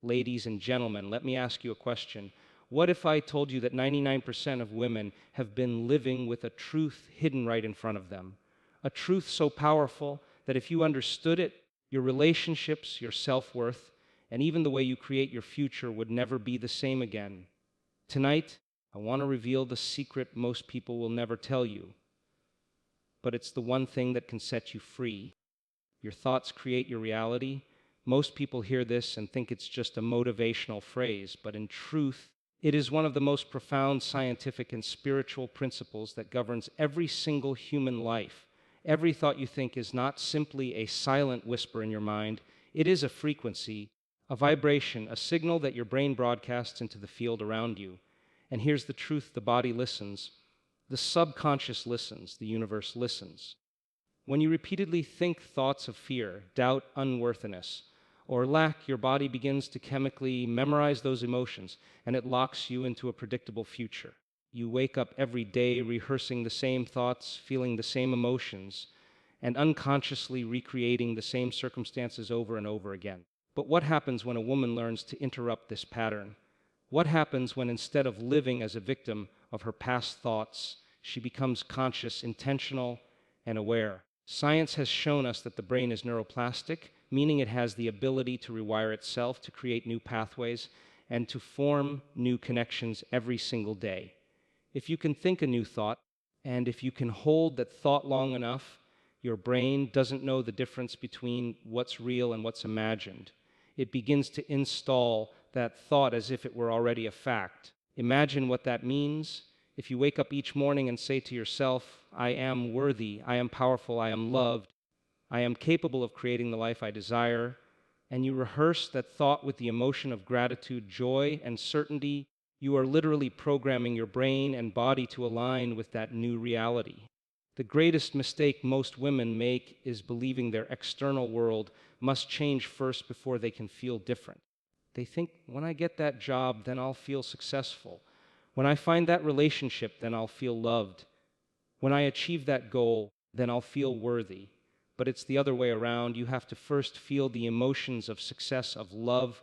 Ladies and gentlemen, let me ask you a question. What if I told you that 99% of women have been living with a truth hidden right in front of them? A truth so powerful that if you understood it, your relationships, your self-worth, and even the way you create your future would never be the same again. Tonight, I want to reveal the secret most people will never tell you, but it's the one thing that can set you free. Your thoughts create your reality. Most people hear this and think it's just a motivational phrase, but in truth, it is one of the most profound scientific and spiritual principles that governs every single human life. Every thought you think is not simply a silent whisper in your mind, it is a frequency, a vibration, a signal that your brain broadcasts into the field around you. And here's the truth: the body listens, the subconscious listens, the universe listens. When you repeatedly think thoughts of fear, doubt, unworthiness, or lack, your body begins to chemically memorize those emotions, and it locks you into a predictable future. You wake up every day rehearsing the same thoughts, feeling the same emotions, and unconsciously recreating the same circumstances over and over again. But what happens when a woman learns to interrupt this pattern? What happens when, instead of living as a victim of her past thoughts, she becomes conscious, intentional, and aware? Science has shown us that the brain is neuroplastic, meaning it has the ability to rewire itself, to create new pathways, and to form new connections every single day. If you can think a new thought, and if you can hold that thought long enough, your brain doesn't know the difference between what's real and what's imagined. It begins to install that thought as if it were already a fact. Imagine what that means. If you wake up each morning and say to yourself, "I am worthy, I am powerful, I am loved, I am capable of creating the life I desire," and you rehearse that thought with the emotion of gratitude, joy, and certainty, you are literally programming your brain and body to align with that new reality. The greatest mistake most women make is believing their external world must change first before they can feel different. They think, when I get that job, then I'll feel successful. When I find that relationship, then I'll feel loved. When I achieve that goal, then I'll feel worthy. But it's the other way around. You have to first feel the emotions of success, of love,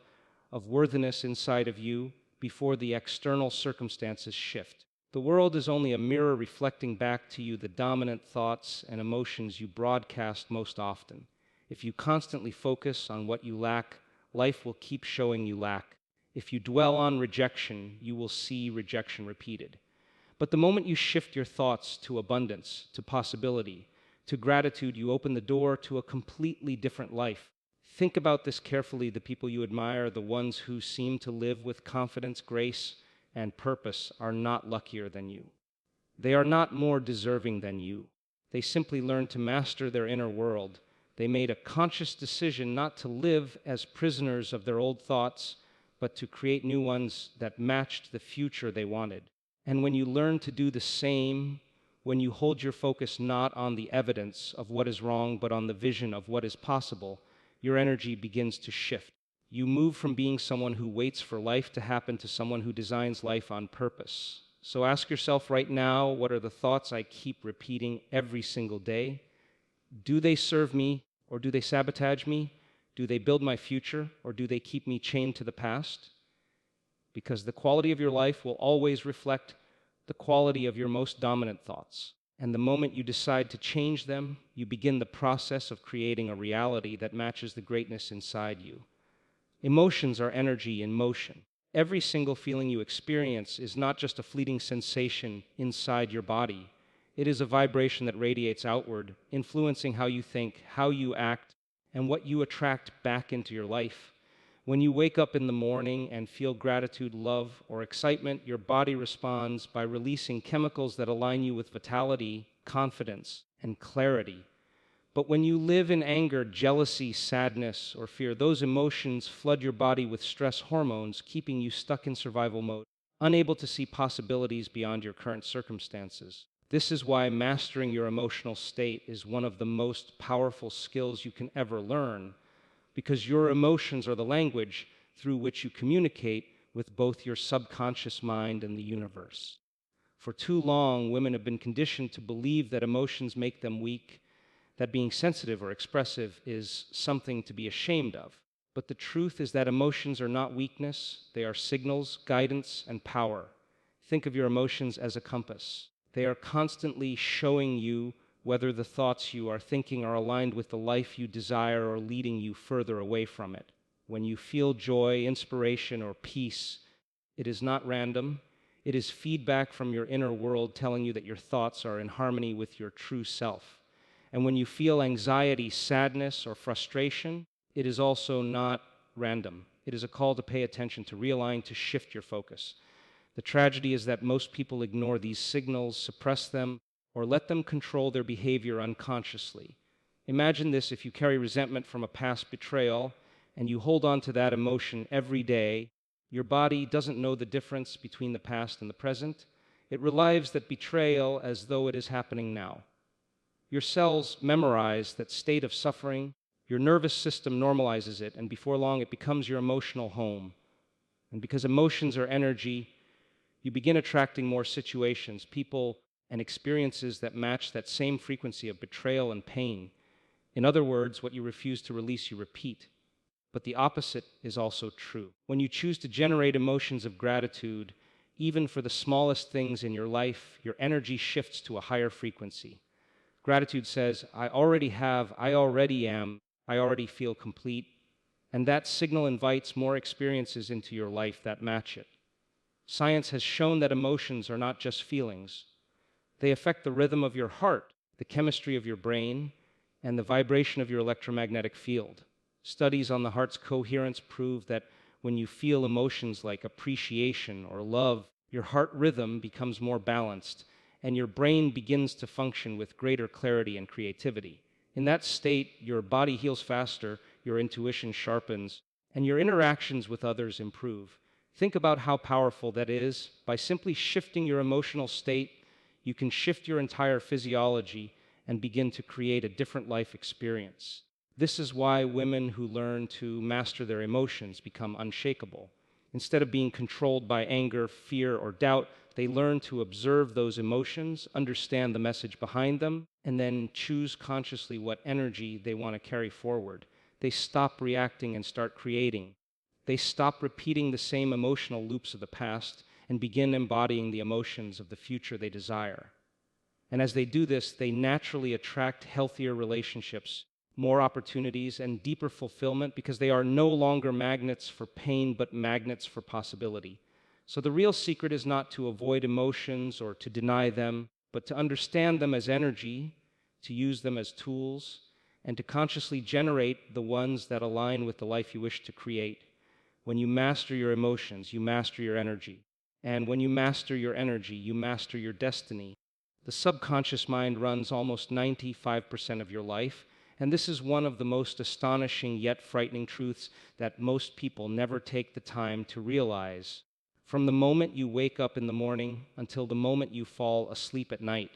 of worthiness inside of you before the external circumstances shift. The world is only a mirror reflecting back to you the dominant thoughts and emotions you broadcast most often. If you constantly focus on what you lack, life will keep showing you lack. If you dwell on rejection, you will see rejection repeated. But the moment you shift your thoughts to abundance, to possibility, to gratitude, you open the door to a completely different life. Think about this carefully. The people you admire, the ones who seem to live with confidence, grace, and purpose, are not luckier than you. They are not more deserving than you. They simply learned to master their inner world. They made a conscious decision not to live as prisoners of their old thoughts, but to create new ones that matched the future they wanted. And when you learn to do the same, when you hold your focus not on the evidence of what is wrong, but on the vision of what is possible, your energy begins to shift. You move from being someone who waits for life to happen to someone who designs life on purpose. So ask yourself right now, what are the thoughts I keep repeating every single day? Do they serve me, or do they sabotage me? Do they build my future, or do they keep me chained to the past? Because the quality of your life will always reflect the quality of your most dominant thoughts. And the moment you decide to change them, you begin the process of creating a reality that matches the greatness inside you. Emotions are energy in motion. Every single feeling you experience is not just a fleeting sensation inside your body. It is a vibration that radiates outward, influencing how you think, how you act, and what you attract back into your life. When you wake up in the morning and feel gratitude, love, or excitement, your body responds by releasing chemicals that align you with vitality, confidence, and clarity. But when you live in anger, jealousy, sadness, or fear, those emotions flood your body with stress hormones, keeping you stuck in survival mode, unable to see possibilities beyond your current circumstances. This is why mastering your emotional state is one of the most powerful skills you can ever learn, because your emotions are the language through which you communicate with both your subconscious mind and the universe. For too long, women have been conditioned to believe that emotions make them weak, that being sensitive or expressive is something to be ashamed of. But the truth is that emotions are not weakness, they are signals, guidance, and power. Think of your emotions as a compass. They are constantly showing you whether the thoughts you are thinking are aligned with the life you desire or leading you further away from it. When you feel joy, inspiration, or peace, it is not random. It is feedback from your inner world telling you that your thoughts are in harmony with your true self. And when you feel anxiety, sadness, or frustration, it is also not random. It is a call to pay attention, to realign, to shift your focus. The tragedy is that most people ignore these signals, suppress them, or let them control their behavior unconsciously. Imagine this: if you carry resentment from a past betrayal and you hold on to that emotion every day, your body doesn't know the difference between the past and the present. It relives that betrayal as though it is happening now. Your cells memorize that state of suffering, your nervous system normalizes it, and before long it becomes your emotional home. And because emotions are energy, you begin attracting more situations, people, and experiences that match that same frequency of betrayal and pain. In other words, what you refuse to release, you repeat. But the opposite is also true. When you choose to generate emotions of gratitude, even for the smallest things in your life, your energy shifts to a higher frequency. Gratitude says, I already have, I already am, I already feel complete. And that signal invites more experiences into your life that match it. Science has shown that emotions are not just feelings. They affect the rhythm of your heart, the chemistry of your brain, and the vibration of your electromagnetic field. Studies on the heart's coherence prove that when you feel emotions like appreciation or love, your heart rhythm becomes more balanced, and your brain begins to function with greater clarity and creativity. In that state, your body heals faster, your intuition sharpens, and your interactions with others improve. Think about how powerful that is. By simply shifting your emotional state, you can shift your entire physiology and begin to create a different life experience. This is why women who learn to master their emotions become unshakable. Instead of being controlled by anger, fear, or doubt, they learn to observe those emotions, understand the message behind them, and then choose consciously what energy they want to carry forward. They stop reacting and start creating. They stop repeating the same emotional loops of the past and begin embodying the emotions of the future they desire. And as they do this, they naturally attract healthier relationships, more opportunities, and deeper fulfillment because they are no longer magnets for pain, but magnets for possibility. So the real secret is not to avoid emotions or to deny them, but to understand them as energy, to use them as tools, and to consciously generate the ones that align with the life you wish to create. When you master your emotions, you master your energy. And when you master your energy, you master your destiny. The subconscious mind runs almost 95% of your life, and this is one of the most astonishing yet frightening truths that most people never take the time to realize. From the moment you wake up in the morning until the moment you fall asleep at night,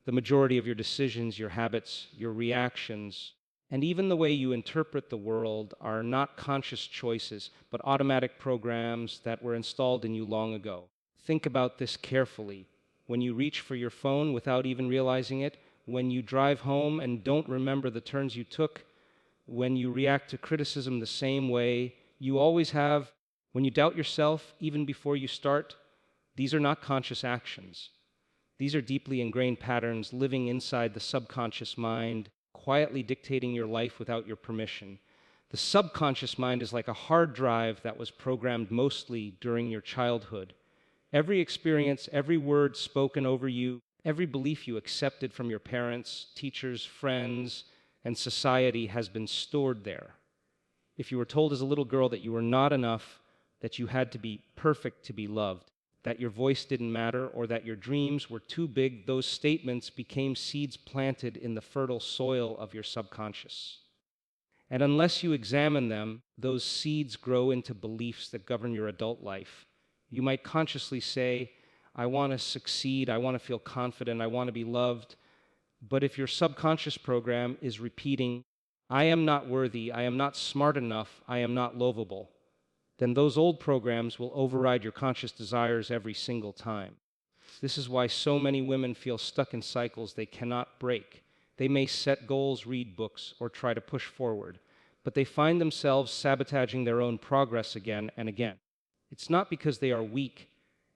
the majority of your decisions, your habits, your reactions, and even the way you interpret the world are not conscious choices, but automatic programs that were installed in you long ago. Think about this carefully. When you reach for your phone without even realizing it, when you drive home and don't remember the turns you took, when you react to criticism the same way you always have, when you doubt yourself even before you start, these are not conscious actions. These are deeply ingrained patterns living inside the subconscious mind, quietly dictating your life without your permission. The subconscious mind is like a hard drive that was programmed mostly during your childhood. Every experience, every word spoken over you, every belief you accepted from your parents, teachers, friends, and society has been stored there. If you were told as a little girl that you were not enough, that you had to be perfect to be loved, that your voice didn't matter, or that your dreams were too big, those statements became seeds planted in the fertile soil of your subconscious. And unless you examine them, those seeds grow into beliefs that govern your adult life. You might consciously say, I want to succeed, I want to feel confident, I want to be loved. But if your subconscious program is repeating, I am not worthy, I am not smart enough, I am not lovable, then those old programs will override your conscious desires every single time. This is why so many women feel stuck in cycles they cannot break. They may set goals, read books, or try to push forward, but they find themselves sabotaging their own progress again and again. It's not because they are weak,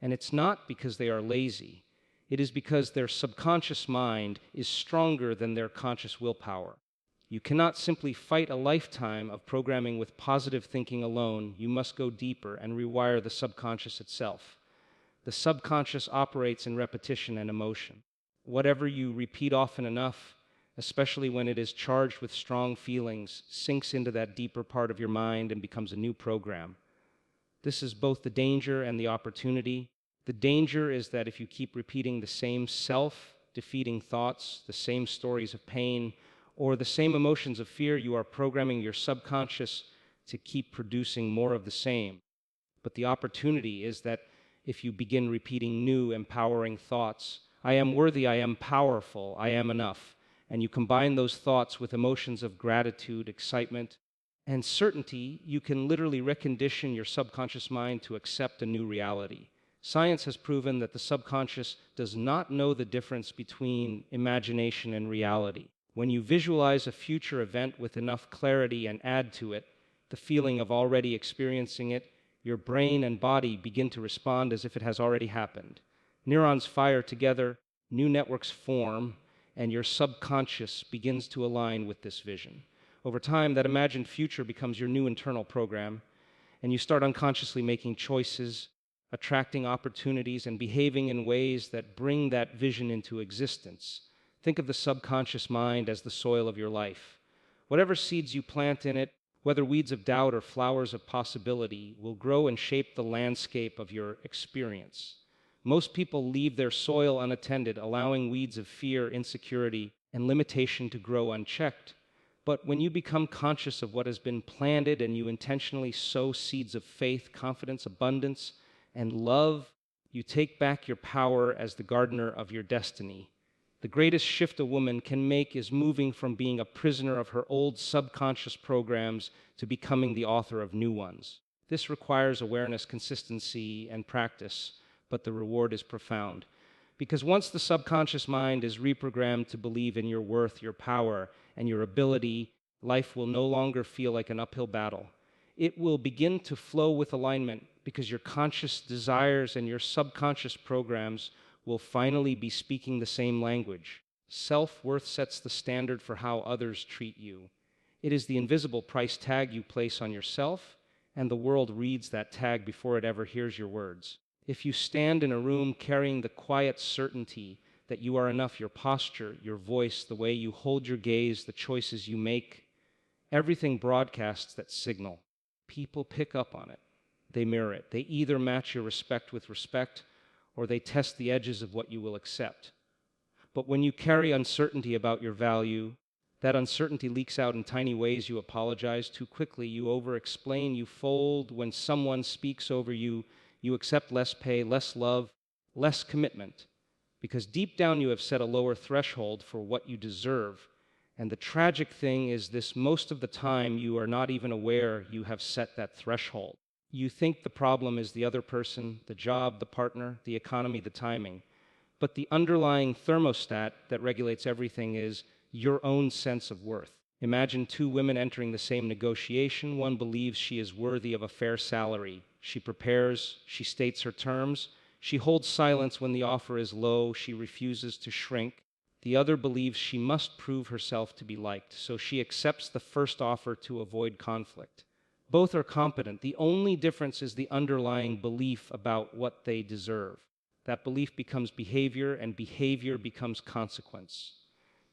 and it's not because they are lazy. It is because their subconscious mind is stronger than their conscious willpower. You cannot simply fight a lifetime of programming with positive thinking alone. You must go deeper and rewire the subconscious itself. The subconscious operates in repetition and emotion. Whatever you repeat often enough, especially when it is charged with strong feelings, sinks into that deeper part of your mind and becomes a new program. This is both the danger and the opportunity. The danger is that if you keep repeating the same self-defeating thoughts, the same stories of pain, or the same emotions of fear, you are programming your subconscious to keep producing more of the same. But the opportunity is that if you begin repeating new, empowering thoughts, I am worthy, I am powerful, I am enough, and you combine those thoughts with emotions of gratitude, excitement, and certainty, you can literally recondition your subconscious mind to accept a new reality. Science has proven that the subconscious does not know the difference between imagination and reality. When you visualize a future event with enough clarity and add to it the feeling of already experiencing it, your brain and body begin to respond as if it has already happened. Neurons fire together, new networks form, and your subconscious begins to align with this vision. Over time, that imagined future becomes your new internal program, and you start unconsciously making choices, attracting opportunities, and behaving in ways that bring that vision into existence. Think of the subconscious mind as the soil of your life. Whatever seeds you plant in it, whether weeds of doubt or flowers of possibility, will grow and shape the landscape of your experience. Most people leave their soil unattended, allowing weeds of fear, insecurity, and limitation to grow unchecked. But when you become conscious of what has been planted and you intentionally sow seeds of faith, confidence, abundance, and love, you take back your power as the gardener of your destiny. The greatest shift a woman can make is moving from being a prisoner of her old subconscious programs to becoming the author of new ones. This requires awareness, consistency, and practice, but the reward is profound. Because once the subconscious mind is reprogrammed to believe in your worth, your power, and your ability, life will no longer feel like an uphill battle. It will begin to flow with alignment because your conscious desires and your subconscious programs will finally be speaking the same language. Self-worth sets the standard for how others treat you. It is the invisible price tag you place on yourself, and the world reads that tag before it ever hears your words. If you stand in a room carrying the quiet certainty that you are enough, your posture, your voice, the way you hold your gaze, the choices you make, everything broadcasts that signal. People pick up on it. They mirror it. They either match your respect with respect, or they test the edges of what you will accept. But when you carry uncertainty about your value, that uncertainty leaks out in tiny ways. You apologize too quickly, you over-explain, you fold when someone speaks over you, you accept less pay, less love, less commitment, because deep down you have set a lower threshold for what you deserve. And the tragic thing is this: most of the time you are not even aware you have set that threshold. You think the problem is the other person, the job, the partner, the economy, the timing. But the underlying thermostat that regulates everything is your own sense of worth. Imagine two women entering the same negotiation. One believes she is worthy of a fair salary. She prepares, she states her terms, she holds silence when the offer is low, she refuses to shrink. The other believes she must prove herself to be liked, so she accepts the first offer to avoid conflict. Both are competent. The only difference is the underlying belief about what they deserve. That belief becomes behavior, and behavior becomes consequence.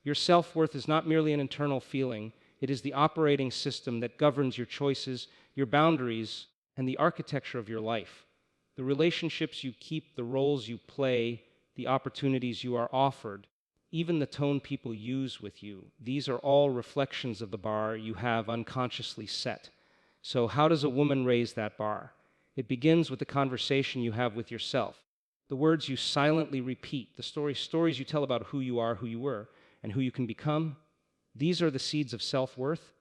Your self-worth is not merely an internal feeling. It is the operating system that governs your choices, your boundaries, and the architecture of your life. The relationships you keep, the roles you play, the opportunities you are offered, even the tone people use with you, these are all reflections of the bar you have unconsciously set. So how does a woman raise that bar? It begins with the conversation you have with yourself, the words you silently repeat, the stories you tell about who you are, who you were, and who you can become. These are the seeds of self-worth.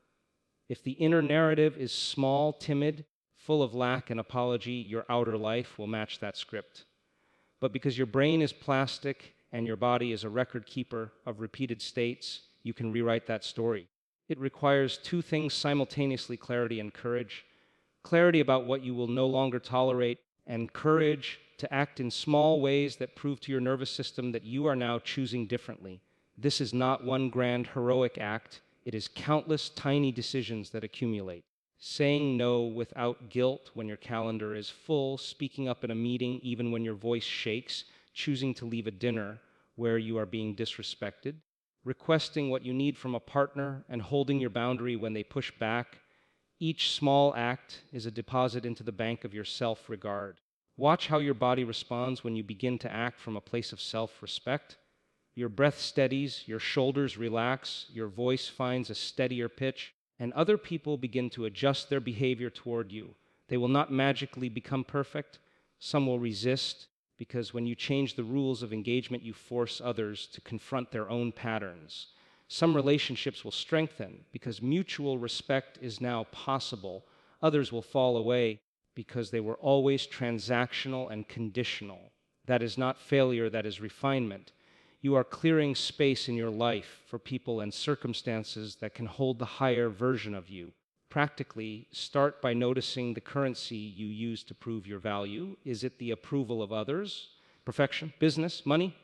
If the inner narrative is small, timid, full of lack and apology, your outer life will match that script. But because your brain is plastic and your body is a record keeper of repeated states, you can rewrite that story. It requires two things simultaneously: clarity and courage. Clarity about what you will no longer tolerate, and courage to act in small ways that prove to your nervous system that you are now choosing differently. This is not one grand heroic act, it is countless tiny decisions that accumulate. Saying no without guilt when your calendar is full, speaking up in a meeting even when your voice shakes, choosing to leave a dinner where you are being disrespected, requesting what you need from a partner and holding your boundary when they push back. Each small act is a deposit into the bank of your self-regard. Watch how your body responds when you begin to act from a place of self-respect. Your breath steadies, your shoulders relax, your voice finds a steadier pitch, and other people begin to adjust their behavior toward you. They will not magically become perfect. Some will resist, because when you change the rules of engagement, you force others to confront their own patterns. Some relationships will strengthen because mutual respect is now possible. Others will fall away because they were always transactional and conditional. That is not failure, that is refinement. You are clearing space in your life for people and circumstances that can hold the higher version of you. Practically, start by noticing the currency you use to prove your value. Is it the approval of others, perfection, business, money,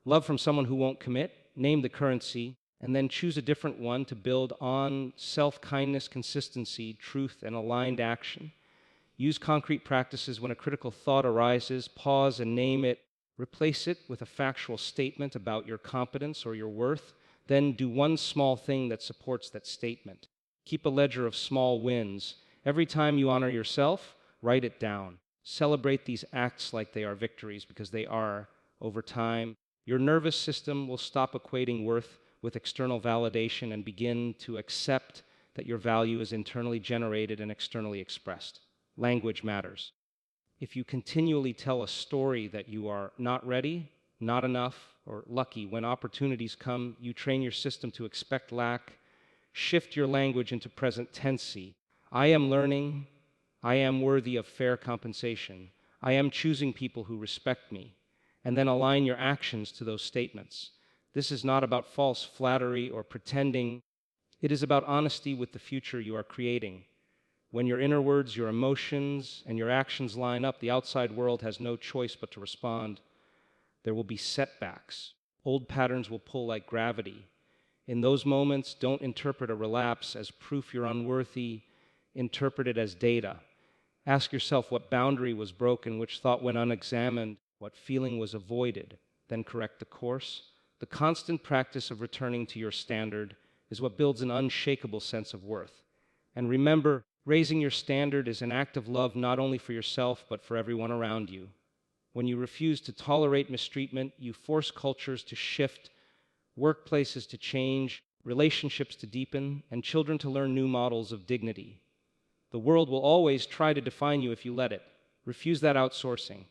love from someone who won't commit? Name the currency, and then choose a different one to build on: self-kindness, consistency, truth, and aligned action. Use concrete practices when a critical thought arises. Pause and name it. Replace it with a factual statement about your competence or your worth. Then do one small thing that supports that statement. Keep a ledger of small wins. Every time you honor yourself, write it down. Celebrate these acts like they are victories, because they are. Over time, your nervous system will stop equating worth with external validation and begin to accept that your value is internally generated and externally expressed. Language matters. If you continually tell a story that you are not ready, not enough, or lucky, when opportunities come, you train your system to expect lack. Shift your language into present tensey. I am learning. I am worthy of fair compensation. I am choosing people who respect me. And then align your actions to those statements. This is not about false flattery or pretending. It is about honesty with the future you are creating. When your inner words, your emotions, and your actions line up, the outside world has no choice but to respond. There will be setbacks. Old patterns will pull like gravity. In those moments, don't interpret a relapse as proof you're unworthy. Interpret it as data. Ask yourself what boundary was broken, which thought went unexamined, what feeling was avoided. Then correct the course. The constant practice of returning to your standard is what builds an unshakable sense of worth. And remember, raising your standard is an act of love not only for yourself, but for everyone around you. When you refuse to tolerate mistreatment, you force cultures to shift, workplaces to change, relationships to deepen, and children to learn new models of dignity. The world will always try to define you if you let it. Refuse that outsourcing.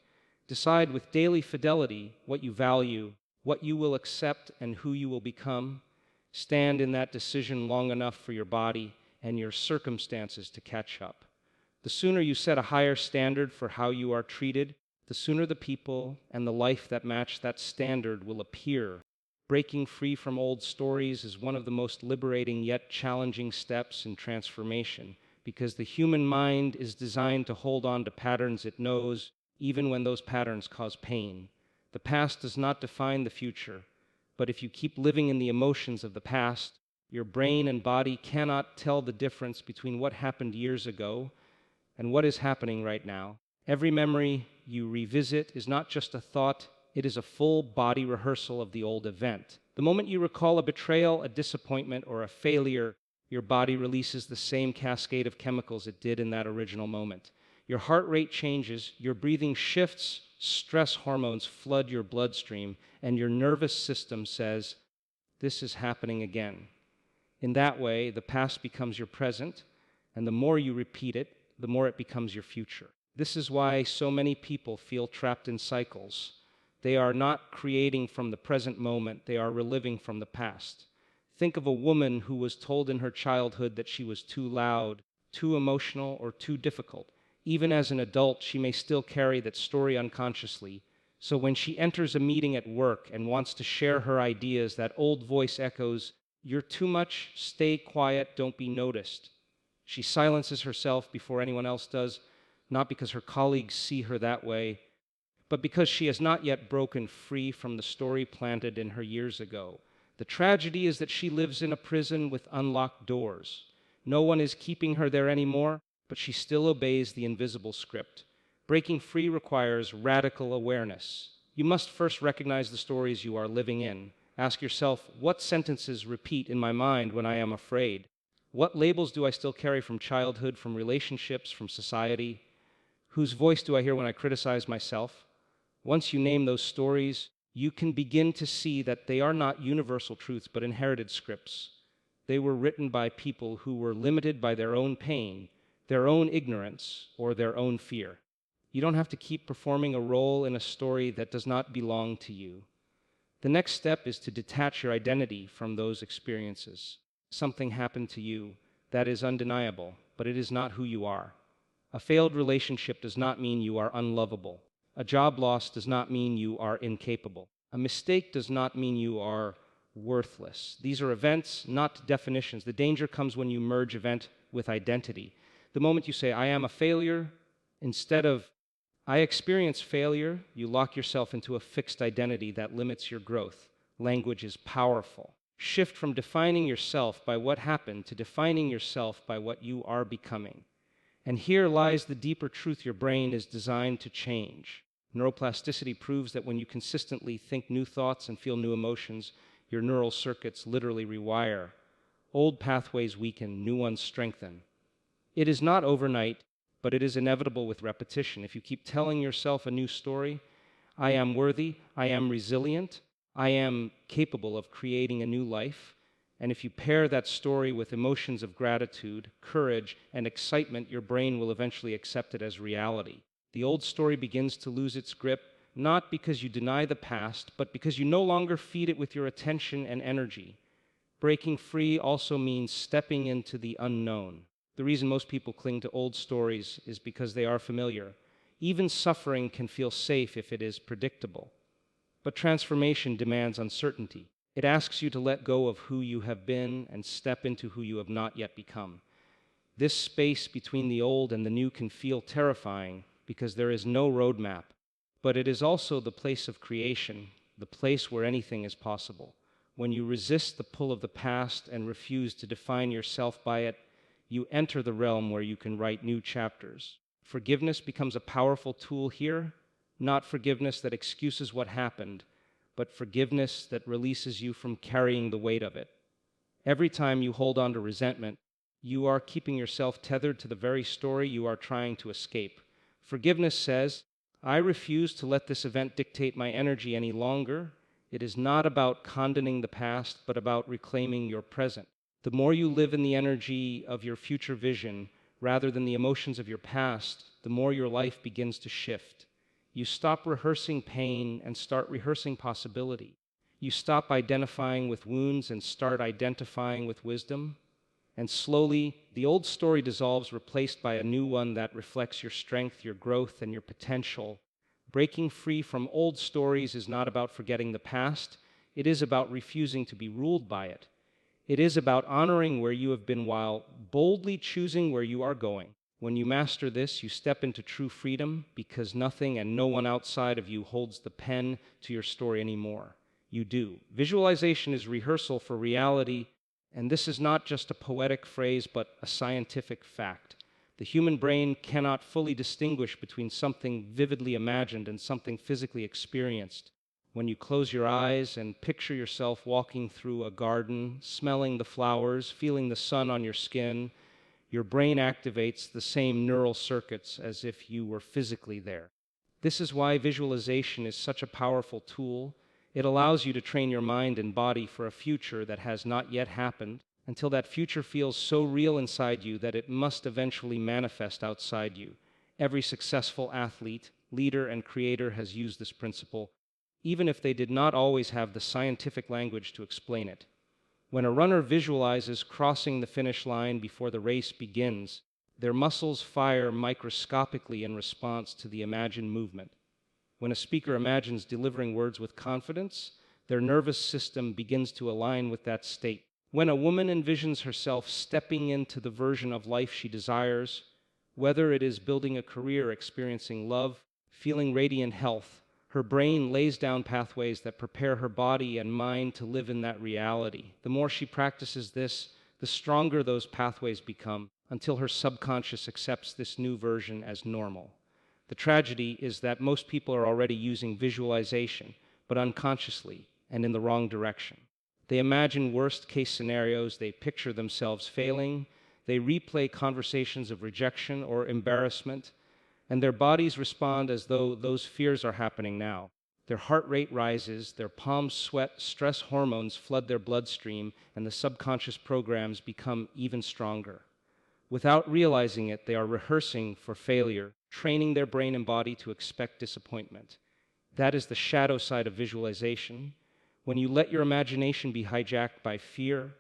Decide with daily fidelity what you value, what you will accept, and who you will become. Stand in that decision long enough for your body and your circumstances to catch up. The sooner you set a higher standard for how you are treated, the sooner the people and the life that match that standard will appear. Breaking free from old stories is one of the most liberating yet challenging steps in transformation, because the human mind is designed to hold on to patterns it knows, even when those patterns cause pain. The past does not define the future, but if you keep living in the emotions of the past, your brain and body cannot tell the difference between what happened years ago and what is happening right now. Every memory you revisit is not just a thought, it is a full body rehearsal of the old event. The moment you recall a betrayal, a disappointment, or a failure, your body releases the same cascade of chemicals it did in that original moment. Your heart rate changes, your breathing shifts, stress hormones flood your bloodstream, and your nervous system says, "This is happening again." In that way, the past becomes your present, and the more you repeat it, the more it becomes your future. This is why so many people feel trapped in cycles. They are not creating from the present moment, they are reliving from the past. Think of a woman who was told in her childhood that she was too loud, too emotional, or too difficult. Even as an adult, she may still carry that story unconsciously. So when she enters a meeting at work and wants to share her ideas, that old voice echoes, You're too much, stay quiet, don't be noticed. She silences herself before anyone else does, not because her colleagues see her that way, but because she has not yet broken free from the story planted in her years ago. The tragedy is that she lives in a prison with unlocked doors. No one is keeping her there anymore, but she still obeys the invisible script. Breaking free requires radical awareness. You must first recognize the stories you are living in. Ask yourself, what sentences repeat in my mind when I am afraid? What labels do I still carry from childhood, from relationships, from society? Whose voice do I hear when I criticize myself? Once you name those stories, you can begin to see that they are not universal truths but inherited scripts. They were written by people who were limited by their own pain, their own ignorance, or their own fear. You don't have to keep performing a role in a story that does not belong to you. The next step is to detach your identity from those experiences. Something happened to you that is undeniable, but it is not who you are. A failed relationship does not mean you are unlovable. A job loss does not mean you are incapable. A mistake does not mean you are worthless. These are events, not definitions. The danger comes when you merge event with identity. The moment you say, I am a failure, instead of, I experience failure, you lock yourself into a fixed identity that limits your growth. Language is powerful. Shift from defining yourself by what happened to defining yourself by what you are becoming. And here lies the deeper truth your brain is designed to change. Neuroplasticity proves that when you consistently think new thoughts and feel new emotions, your neural circuits literally rewire. Old pathways weaken, new ones strengthen. It is not overnight, but it is inevitable with repetition. If you keep telling yourself a new story, I am worthy, I am resilient, I am capable of creating a new life, and if you pair that story with emotions of gratitude, courage, and excitement, your brain will eventually accept it as reality. The old story begins to lose its grip, not because you deny the past, but because you no longer feed it with your attention and energy. Breaking free also means stepping into the unknown. The reason most people cling to old stories is because they are familiar. Even suffering can feel safe if it is predictable. But transformation demands uncertainty. It asks you to let go of who you have been and step into who you have not yet become. This space between the old and the new can feel terrifying because there is no roadmap, but it is also the place of creation, the place where anything is possible. When you resist the pull of the past and refuse to define yourself by it, you enter the realm where you can write new chapters. Forgiveness becomes a powerful tool here, not forgiveness that excuses what happened, but forgiveness that releases you from carrying the weight of it. Every time you hold on to resentment, you are keeping yourself tethered to the very story you are trying to escape. Forgiveness says, I refuse to let this event dictate my energy any longer. It is not about condoning the past, but about reclaiming your present. The more you live in the energy of your future vision, rather than the emotions of your past, the more your life begins to shift. You stop rehearsing pain and start rehearsing possibility. You stop identifying with wounds and start identifying with wisdom. And slowly, the old story dissolves, replaced by a new one that reflects your strength, your growth, and your potential. Breaking free from old stories is not about forgetting the past. It is about refusing to be ruled by it. It is about honoring where you have been while boldly choosing where you are going. When you master this, you step into true freedom because nothing and no one outside of you holds the pen to your story anymore. You do. Visualization is rehearsal for reality, and this is not just a poetic phrase, but a scientific fact. The human brain cannot fully distinguish between something vividly imagined and something physically experienced. When you close your eyes and picture yourself walking through a garden, smelling the flowers, feeling the sun on your skin, your brain activates the same neural circuits as if you were physically there. This is why visualization is such a powerful tool. It allows you to train your mind and body for a future that has not yet happened, until that future feels so real inside you that it must eventually manifest outside you. Every successful athlete, leader, and creator has used this principle, even if they did not always have the scientific language to explain it. When a runner visualizes crossing the finish line before the race begins, their muscles fire microscopically in response to the imagined movement. When a speaker imagines delivering words with confidence, their nervous system begins to align with that state. When a woman envisions herself stepping into the version of life she desires, whether it is building a career, experiencing love, feeling radiant health, her brain lays down pathways that prepare her body and mind to live in that reality. The more she practices this, the stronger those pathways become until her subconscious accepts this new version as normal. The tragedy is that most people are already using visualization, but unconsciously and in the wrong direction. They imagine worst-case scenarios, they picture themselves failing, they replay conversations of rejection or embarrassment, and their bodies respond as though those fears are happening now. Their heart rate rises, their palms sweat, stress hormones flood their bloodstream, and the subconscious programs become even stronger. Without realizing it, they are rehearsing for failure, training their brain and body to expect disappointment. That is the shadow side of visualization. When you let your imagination be hijacked by fear,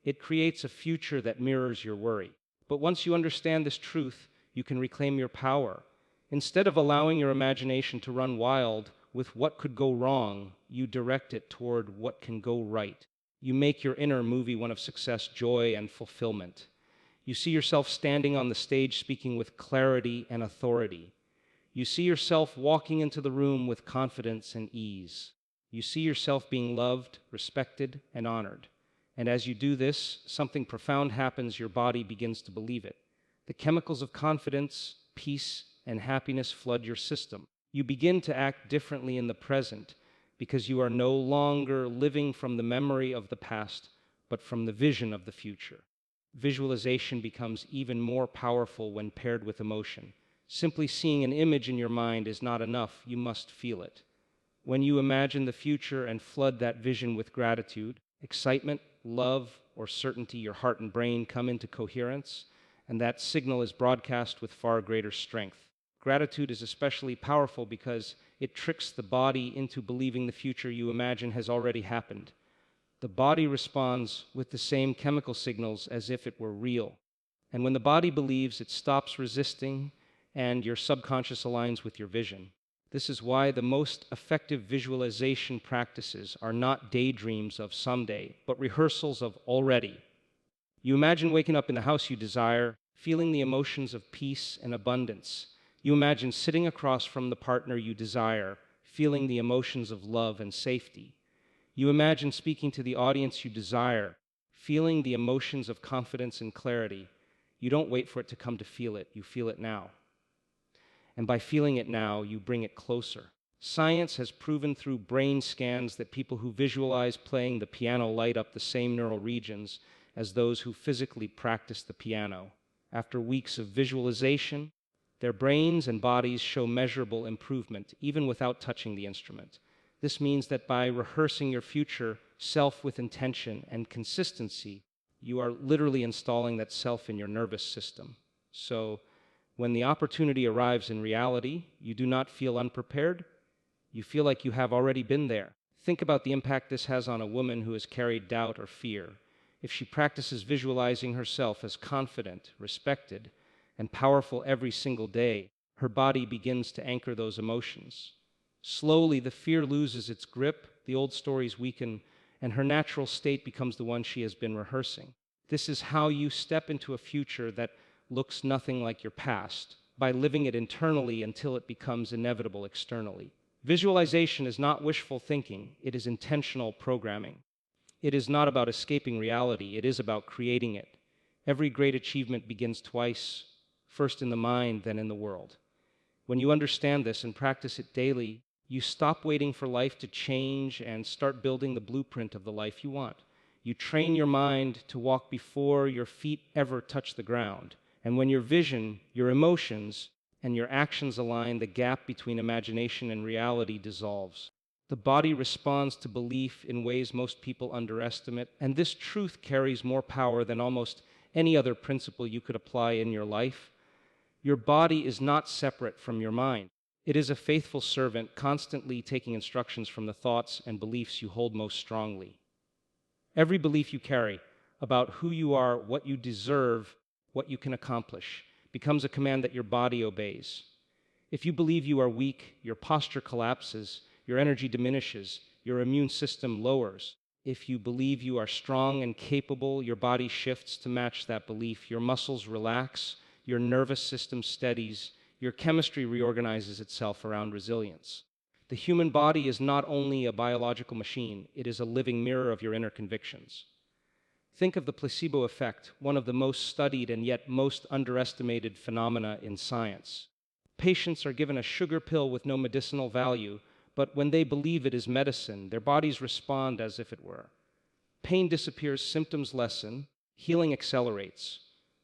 it creates a future that mirrors your worry. But once you understand this truth, you can reclaim your power. Instead of allowing your imagination to run wild with what could go wrong, you direct it toward what can go right. You make your inner movie one of success, joy, and fulfillment. You see yourself standing on the stage speaking with clarity and authority. You see yourself walking into the room with confidence and ease. You see yourself being loved, respected, and honored. And as you do this, something profound happens. Your body begins to believe it. The chemicals of confidence, peace, and happiness flood your system. You begin to act differently in the present because you are no longer living from the memory of the past, but from the vision of the future. Visualization becomes even more powerful when paired with emotion. Simply seeing an image in your mind is not enough. You must feel it. When you imagine the future and flood that vision with gratitude, excitement, love, or certainty, your heart and brain come into coherence, and that signal is broadcast with far greater strength. Gratitude is especially powerful because it tricks the body into believing the future you imagine has already happened. The body responds with the same chemical signals as if it were real. And when the body believes, it stops resisting, and your subconscious aligns with your vision. This is why the most effective visualization practices are not daydreams of someday, but rehearsals of already. You imagine waking up in the house you desire, feeling the emotions of peace and abundance. You imagine sitting across from the partner you desire, feeling the emotions of love and safety. You imagine speaking to the audience you desire, feeling the emotions of confidence and clarity. You don't wait for it to come to feel it, you feel it now. And by feeling it now, you bring it closer. Science has proven through brain scans that people who visualize playing the piano light up the same neural regions as those who physically practice the piano. After weeks of visualization, their brains and bodies show measurable improvement, even without touching the instrument. This means that by rehearsing your future self with intention and consistency, you are literally installing that self in your nervous system. So, when the opportunity arrives in reality, you do not feel unprepared. You feel like you have already been there. Think about the impact this has on a woman who has carried doubt or fear. If she practices visualizing herself as confident, respected, and powerful every single day, her body begins to anchor those emotions. Slowly, the fear loses its grip, the old stories weaken, and her natural state becomes the one she has been rehearsing. This is how you step into a future that looks nothing like your past, by living it internally until it becomes inevitable externally. Visualization is not wishful thinking, it is intentional programming. It is not about escaping reality, it is about creating it. Every great achievement begins twice, first in the mind, then in the world. When you understand this and practice it daily, you stop waiting for life to change and start building the blueprint of the life you want. You train your mind to walk before your feet ever touch the ground. And when your vision, your emotions, and your actions align, the gap between imagination and reality dissolves. The body responds to belief in ways most people underestimate, and this truth carries more power than almost any other principle you could apply in your life. Your body is not separate from your mind. It is a faithful servant, constantly taking instructions from the thoughts and beliefs you hold most strongly. Every belief you carry about who you are, what you deserve, what you can accomplish, becomes a command that your body obeys. If you believe you are weak, your posture collapses, your energy diminishes, your immune system lowers. If you believe you are strong and capable, your body shifts to match that belief. Your muscles relax, your nervous system steadies, your chemistry reorganizes itself around resilience. The human body is not only a biological machine, it is a living mirror of your inner convictions. Think of the placebo effect, one of the most studied and yet most underestimated phenomena in science. Patients are given a sugar pill with no medicinal value, but when they believe it is medicine, their bodies respond as if it were. Pain disappears, symptoms lessen, healing accelerates,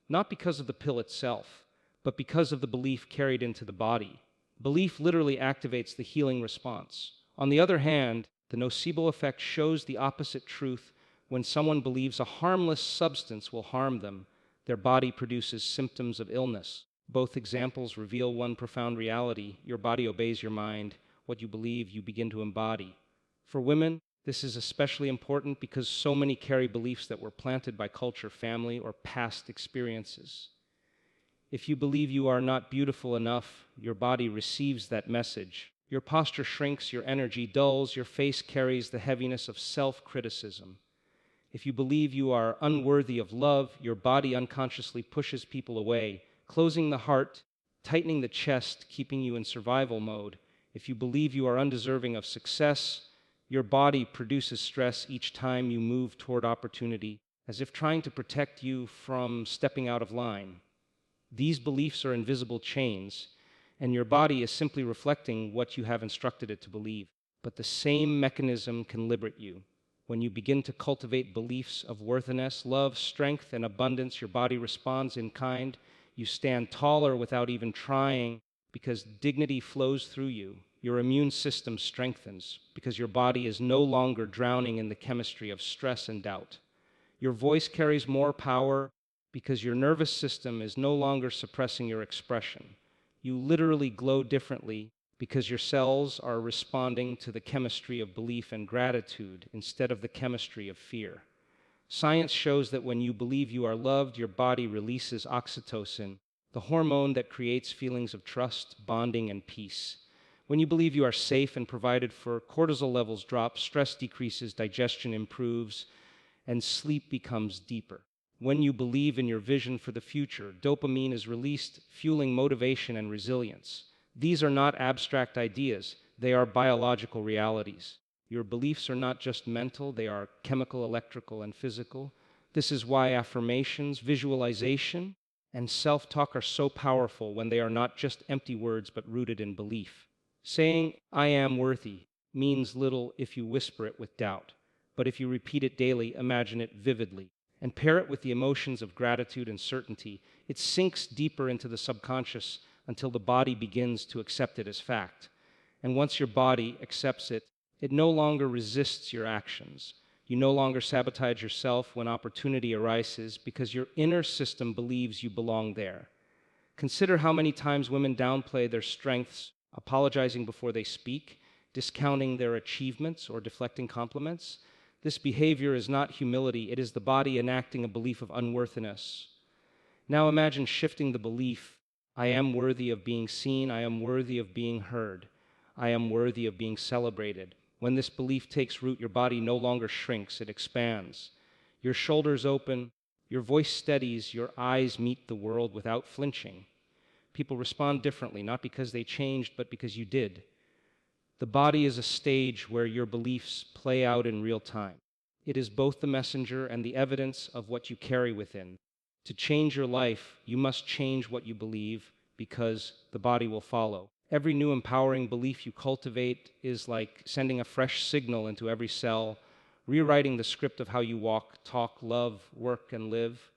not because of the pill itself, but because of the belief carried into the body. Belief literally activates the healing response. On the other hand, the nocebo effect shows the opposite truth. When someone believes a harmless substance will harm them, their body produces symptoms of illness. Both examples reveal one profound reality: your body obeys your mind. What you believe, you begin to embody. For women, this is especially important because so many carry beliefs that were planted by culture, family, or past experiences. If you believe you are not beautiful enough, your body receives that message. Your posture shrinks, your energy dulls, your face carries the heaviness of self-criticism. If you believe you are unworthy of love, your body unconsciously pushes people away, closing the heart, tightening the chest, keeping you in survival mode. If you believe you are undeserving of success, your body produces stress each time you move toward opportunity, as if trying to protect you from stepping out of line. These beliefs are invisible chains, and your body is simply reflecting what you have instructed it to believe. But the same mechanism can liberate you. When you begin to cultivate beliefs of worthiness, love, strength, and abundance, your body responds in kind. You stand taller without even trying because dignity flows through you. Your immune system strengthens because your body is no longer drowning in the chemistry of stress and doubt. Your voice carries more power because your nervous system is no longer suppressing your expression. You literally glow differently because your cells are responding to the chemistry of belief and gratitude instead of the chemistry of fear. Science shows that when you believe you are loved, your body releases oxytocin, the hormone that creates feelings of trust, bonding, and peace. When you believe you are safe and provided for, cortisol levels drop, stress decreases, digestion improves, and sleep becomes deeper. When you believe in your vision for the future, dopamine is released, fueling motivation and resilience. These are not abstract ideas, they are biological realities. Your beliefs are not just mental, they are chemical, electrical, and physical. This is why affirmations, visualization, and self-talk are so powerful when they are not just empty words but rooted in belief. Saying, "I am worthy," means little if you whisper it with doubt. But if you repeat it daily, imagine it vividly, and pair it with the emotions of gratitude and certainty, it sinks deeper into the subconscious until the body begins to accept it as fact. And once your body accepts it, it no longer resists your actions. You no longer sabotage yourself when opportunity arises because your inner system believes you belong there. Consider how many times women downplay their strengths, apologizing before they speak, discounting their achievements, or deflecting compliments. This behavior is not humility, it is the body enacting a belief of unworthiness. Now imagine shifting the belief: I am worthy of being seen, I am worthy of being heard, I am worthy of being celebrated. When this belief takes root, your body no longer shrinks, it expands. Your shoulders open, your voice steadies, your eyes meet the world without flinching. People respond differently, not because they changed, but because you did. The body is a stage where your beliefs play out in real time. It is both the messenger and the evidence of what you carry within. To change your life, you must change what you believe, because the body will follow. Every new empowering belief you cultivate is like sending a fresh signal into every cell, rewriting the script of how you walk, talk, love, work, and live.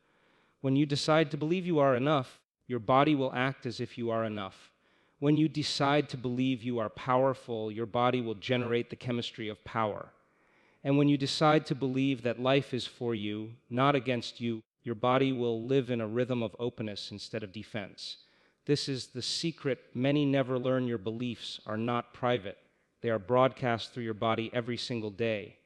When you decide to believe you are enough, your body will act as if you are enough. When you decide to believe you are powerful, your body will generate the chemistry of power. And when you decide to believe that life is for you, not against you, your body will live in a rhythm of openness instead of defense. This is the secret many never learn. Your beliefs are not private. They are broadcast through your body every single day.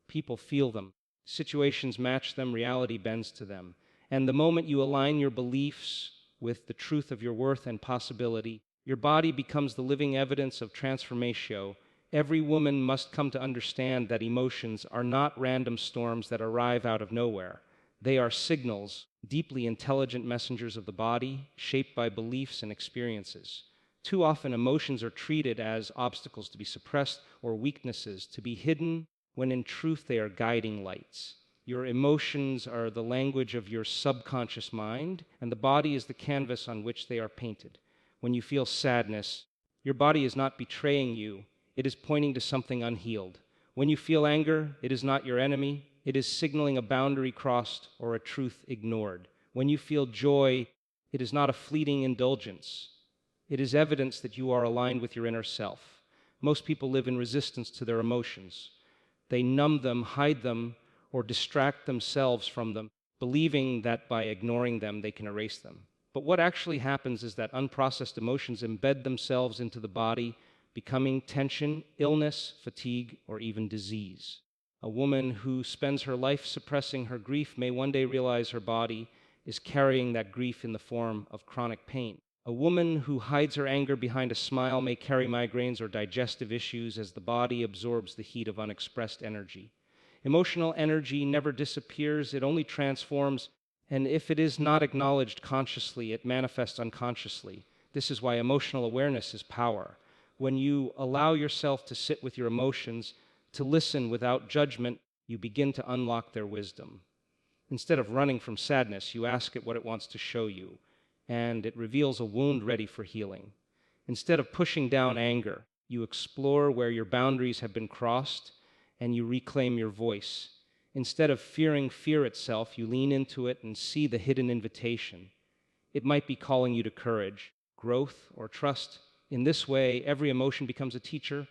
People feel them. Situations match them. Reality bends to them. And the moment you align your beliefs with the truth of your worth and possibility, your body becomes the living evidence of transformation. Every woman must come to understand that emotions are not random storms that arrive out of nowhere. They are signals, deeply intelligent messengers of the body, shaped by beliefs and experiences. Too often, emotions are treated as obstacles to be suppressed or weaknesses to be hidden, when in truth they are guiding lights. Your emotions are the language of your subconscious mind, and the body is the canvas on which they are painted. When you feel sadness, your body is not betraying you, it is pointing to something unhealed. When you feel anger, it is not your enemy, it is signaling a boundary crossed or a truth ignored. When you feel joy, it is not a fleeting indulgence, it is evidence that you are aligned with your inner self. Most people live in resistance to their emotions. They numb them, hide them, or distract themselves from them, believing that by ignoring them they can erase them. But what actually happens is that unprocessed emotions embed themselves into the body, becoming tension, illness, fatigue, or even disease. A woman who spends her life suppressing her grief may one day realize her body is carrying that grief in the form of chronic pain. A woman who hides her anger behind a smile may carry migraines or digestive issues as the body absorbs the heat of unexpressed energy. Emotional energy never disappears, it only transforms, and if it is not acknowledged consciously, it manifests unconsciously. This is why emotional awareness is power. When you allow yourself to sit with your emotions, to listen without judgment, you begin to unlock their wisdom. Instead of running from sadness, you ask it what it wants to show you, and it reveals a wound ready for healing. Instead of pushing down anger, you explore where your boundaries have been crossed, and you reclaim your voice. Instead of fearing fear itself, you lean into it and see the hidden invitation. It might be calling you to courage, growth, or trust. In this way, every emotion becomes a teacher,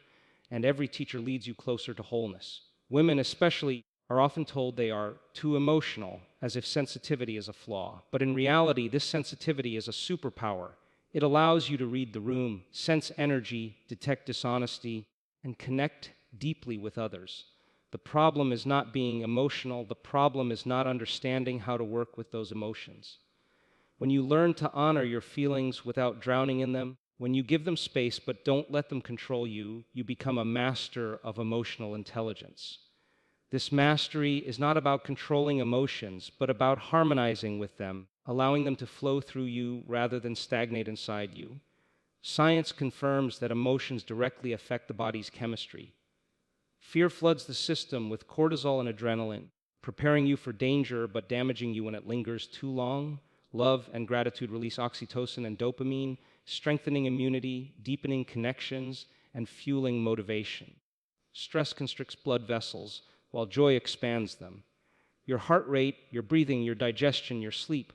and every teacher leads you closer to wholeness. Women, especially, are often told they are too emotional, as if sensitivity is a flaw. But in reality, this sensitivity is a superpower. It allows you to read the room, sense energy, detect dishonesty, and connect deeply with others. The problem is not being emotional, the problem is not understanding how to work with those emotions. When you learn to honor your feelings without drowning in them, when you give them space but don't let them control you, you become a master of emotional intelligence. This mastery is not about controlling emotions, but about harmonizing with them, allowing them to flow through you rather than stagnate inside you. Science confirms that emotions directly affect the body's chemistry. Fear floods the system with cortisol and adrenaline, preparing you for danger but damaging you when it lingers too long. Love and gratitude release oxytocin and dopamine, strengthening immunity, deepening connections, and fueling motivation. Stress constricts blood vessels, while joy expands them. Your heart rate, your breathing, your digestion, your sleep,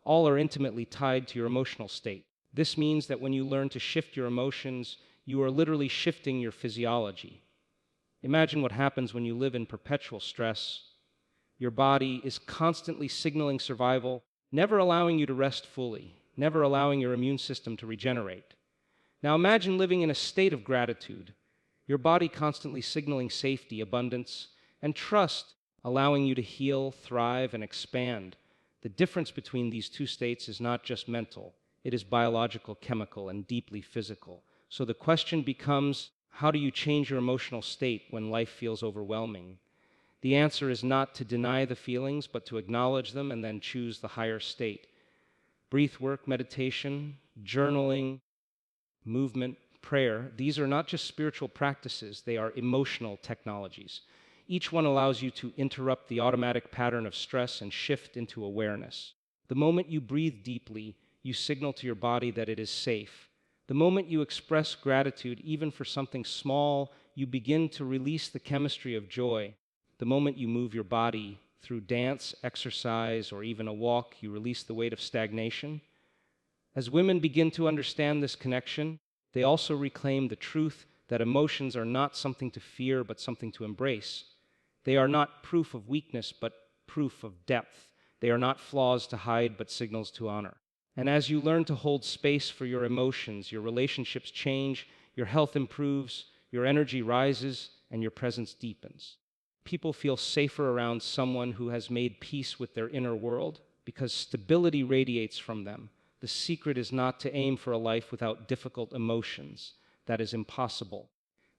all are intimately tied to your emotional state. This means that when you learn to shift your emotions, you are literally shifting your physiology. Imagine what happens when you live in perpetual stress. Your body is constantly signaling survival, never allowing you to rest fully, never allowing your immune system to regenerate. Now imagine living in a state of gratitude, your body constantly signaling safety, abundance, and trust, allowing you to heal, thrive, and expand. The difference between these two states is not just mental, it is biological, chemical, and deeply physical. So the question becomes, how do you change your emotional state when life feels overwhelming? The answer is not to deny the feelings, but to acknowledge them and then choose the higher state. Breath work, meditation, journaling, movement, prayer, these are not just spiritual practices, they are emotional technologies. Each one allows you to interrupt the automatic pattern of stress and shift into awareness. The moment you breathe deeply, you signal to your body that it is safe. The moment you express gratitude, even for something small, you begin to release the chemistry of joy. The moment you move your body through dance, exercise, or even a walk, you release the weight of stagnation. As women begin to understand this connection, they also reclaim the truth that emotions are not something to fear, but something to embrace. They are not proof of weakness, but proof of depth. They are not flaws to hide, but signals to honor. And as you learn to hold space for your emotions, your relationships change, your health improves, your energy rises, and your presence deepens. People feel safer around someone who has made peace with their inner world because stability radiates from them. The secret is not to aim for a life without difficult emotions. That is impossible.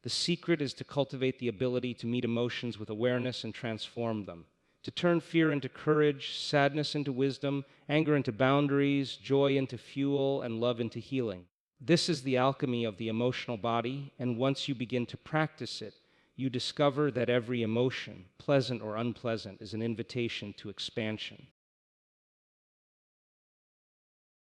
The secret is to cultivate the ability to meet emotions with awareness and transform them, to turn fear into courage, sadness into wisdom, anger into boundaries, joy into fuel, and love into healing. This is the alchemy of the emotional body, and once you begin to practice it, you discover that every emotion, pleasant or unpleasant, is an invitation to expansion.